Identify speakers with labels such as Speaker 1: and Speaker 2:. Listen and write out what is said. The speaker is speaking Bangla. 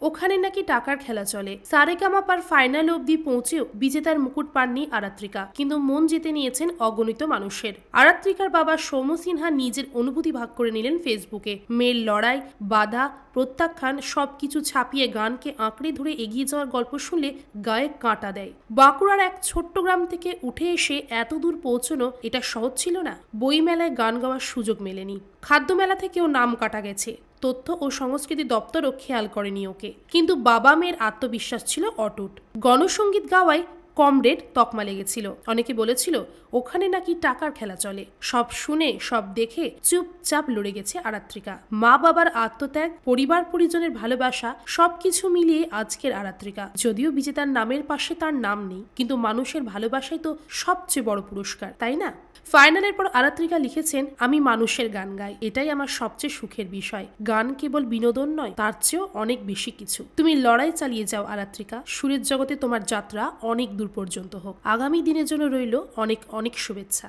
Speaker 1: ওখানে নাকি টাকার খেলা চলে। সারেগামাপার ফাইনাল অবধি পৌঁছেও বিজেতার মুকুট পাননি আরাত্রিকা, কিন্তু মন জিতে নিয়েছেন অগণিত মানুষের। আরাত্রিকার বাবা সৌম্য সিনহা নিজের অনুভূতি ভাগ করে নিলেন ফেসবুকে। মেয়ের লড়াই, বাধা, প্রত্যাখ্যান সবকিছু ছাপিয়ে গানকে আঁকড়ে ধরে এগিয়ে যাওয়ার গল্প শুনলে গায়ে কাঁটা দেয়। বাঁকুড়ার এক ছোট্ট গ্রাম থেকে উঠে এসে এত দূর পৌঁছানো এটা সহজ ছিল না। বইমেলায় গান গাওয়ার সুযোগ মেলেনি, খাদ্যমেলা থেকেও নাম কাটা গেছে, তথ্য ও সংস্কৃতি দপ্তরও খেয়াল করেনি ওকে। কিন্তু বাবা মেয়ের আত্মবিশ্বাস ছিল অটুট। গণসঙ্গীত গাওয়ায় কমরেড তকমা লেগেছিল। অনেকে বলেছিল ওখানে নাকি টাকার খেলা চলে। সব শুনে সব দেখে চুপচাপ লড়ে গেছে আরাত্রিকা। মা বাবার আত্মত্যাগ, পরিবার পরিজনের ভালোবাসা সবকিছু মিলিয়ে আজকের আরাত্রিকা। যদিও বিজেতার নামের পাশে তার নাম নেই, কিন্তু মানুষের ভালোবাসাই তো সবচেয়ে বড় পুরস্কার, তাই না? ফাইনালের পর আরাত্রিকা লিখেছেন, আমি মানুষের গান গাই, এটাই আমার সবচেয়ে সুখের বিষয়। গান কেবল বিনোদন নয়, তার চেয়েও অনেক বেশি কিছু। তুমি লড়াই চালিয়ে যাও আরাত্রিকা, সুরের জগতে তোমার যাত্রা অনেক দূর পর্যন্ত হোক। আগামী দিনের জন্য রইল অনেক অনেক শুভেচ্ছা।